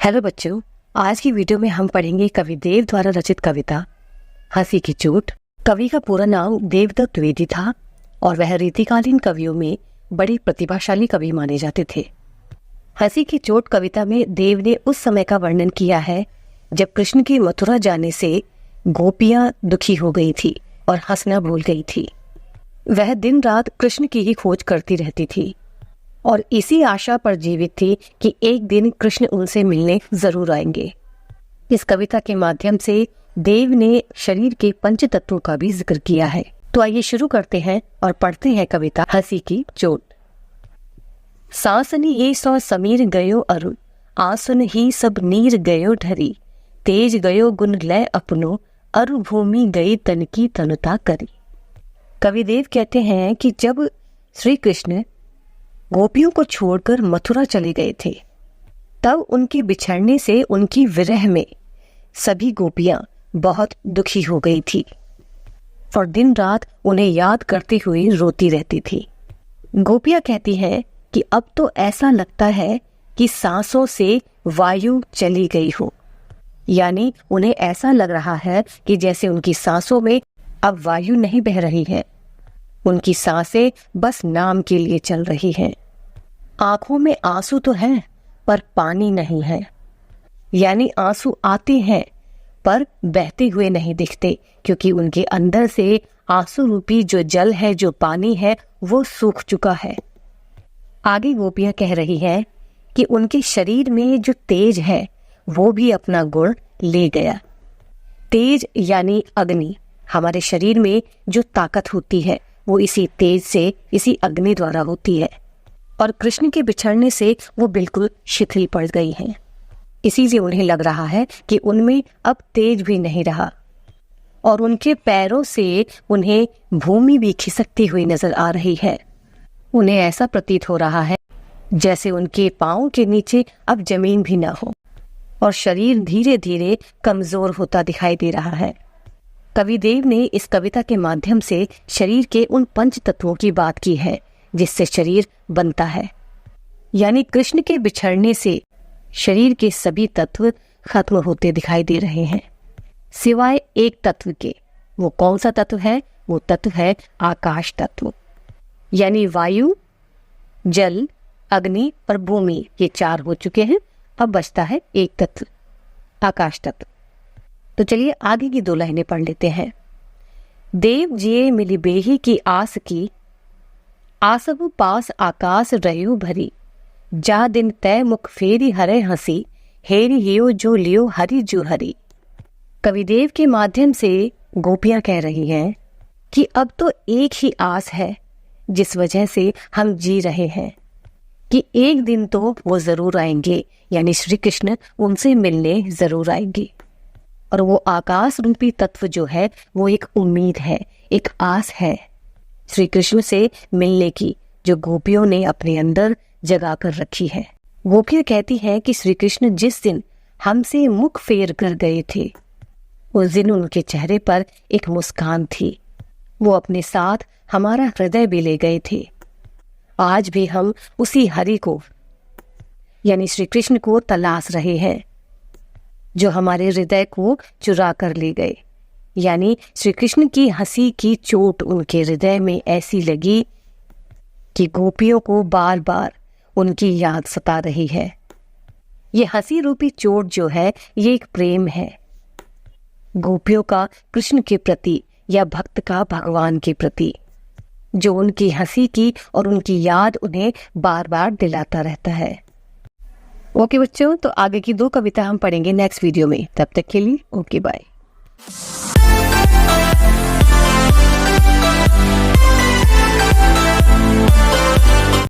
Hello बच्चों, आज की वीडियो में हम पढ़ेंगे कविदेव द्वारा रचित कविता हंसी की चोट। कवि का पूरा नाम देवदत्त द्विवेदी था और वह रीतिकालीन कवियों में बड़े प्रतिभाशाली कवि माने जाते थे। हंसी की चोट कविता में देव ने उस समय का वर्णन किया है जब कृष्ण के मथुरा जाने से गोपियां दुखी हो गई थी और हंसना भूल गई थी। वह दिन रात कृष्ण की ही खोज करती रहती थी और इसी आशा पर जीवित थी कि एक दिन कृष्ण उनसे मिलने जरूर आएंगे। इस कविता के माध्यम से देव ने शरीर के पंच तत्वों का भी जिक्र किया है। तो आइए शुरू करते हैं और पढ़ते हैं कविता हंसी की चोट। सांसनी ही सौ समीर गयो अरु, आंसुन ही सब नीर गयो ढरी, तेज गयो गुण लय अपनो, अरु भूमि गई तन की तनुता करी। कविदेव कहते हैं कि जब श्री कृष्ण गोपियों को छोड़कर मथुरा चले गए थे, तब उनके बिछड़ने से उनकी विरह में सभी गोपियां बहुत दुखी हो गई थी और दिन रात उन्हें याद करते हुए रोती रहती थी। गोपियां कहती हैं कि अब तो ऐसा लगता है कि सांसों से वायु चली गई हो, यानी उन्हें ऐसा लग रहा है कि जैसे उनकी सांसों में अब वायु नहीं बह रही है, उनकी सांसें बस नाम के लिए चल रही हैं। आंखों में आंसू तो हैं पर पानी नहीं है, यानी आंसू आते हैं पर बहते हुए नहीं दिखते, क्योंकि उनके अंदर से आंसू रूपी जो जल है, जो पानी है, वो सूख चुका है। आगे गोपियां कह रही हैं कि उनके शरीर में जो तेज है वो भी अपना गुण ले गया। तेज यानी अग्नि। हमारे शरीर में जो ताकत होती है वो इसी तेज से, इसी अग्नि द्वारा होती है और कृष्ण के बिछड़ने से वो बिल्कुल शिथिल पड़ गई हैं। इसीलिए उन्हें लग रहा है कि उनमें अब तेज भी नहीं रहा और उनके पैरों से उन्हें भूमि भी खिसकती हुई नजर आ रही है। उन्हें ऐसा प्रतीत हो रहा है जैसे उनके पांव के नीचे अब जमीन भी ना हो और शरीर धीरे धीरे कमजोर होता दिखाई दे रहा है। कविदेव ने इस कविता के माध्यम से शरीर के उन पंच तत्वों की बात की है जिससे शरीर बनता है, यानी कृष्ण के बिछड़ने से शरीर के सभी तत्व खत्म होते दिखाई दे रहे हैं सिवाय एक तत्व के। वो कौन सा तत्व है? वो तत्व है आकाश तत्व, यानी वायु, जल, अग्नि और भूमि, ये चार हो चुके हैं। अब बचता है एक तत्व, आकाश तत्व। तो चलिए आगे की दो लाइनें पढ़ लेते हैं। देव जिये मिली बेही की आस की, आसबु पास आकाश रयो भरी, जा दिन तय मुख फेरी हरे हंसी, हेरी हियो जो लियो हरि जो हरी। कविदेव के माध्यम से गोपियां कह रही हैं कि अब तो एक ही आस है जिस वजह से हम जी रहे हैं कि एक दिन तो वो जरूर आएंगे, यानी श्री कृष्ण उनसे मिलने जरूर आएंगे। और वो आकाश रूपी तत्व जो है वो एक उम्मीद है, एक आस है श्री कृष्ण से मिलने की, जो गोपियों ने अपने अंदर जगा कर रखी है। गोपियां कहती हैं कि श्री कृष्ण जिस दिन हमसे मुख फेर कर गए थे, उस दिन उनके चेहरे पर एक मुस्कान थी। वो अपने साथ हमारा हृदय भी ले गए थे। आज भी हम उसी हरि को, यानी श्री कृष्ण को तलाश रहे हैं जो हमारे हृदय को चुरा कर ले गए। यानी श्री कृष्ण की हंसी की चोट उनके हृदय में ऐसी लगी कि गोपियों को बार बार उनकी याद सता रही है। ये हंसी रूपी चोट जो है ये एक प्रेम है, गोपियों का कृष्ण के प्रति या भक्त का भगवान के प्रति, जो उनकी हंसी की और उनकी याद उन्हें बार बार दिलाता रहता है। ओके बच्चों, तो आगे की दो कविता हम पढ़ेंगे नेक्स्ट वीडियो में। तब तक के लिए ओके बाय।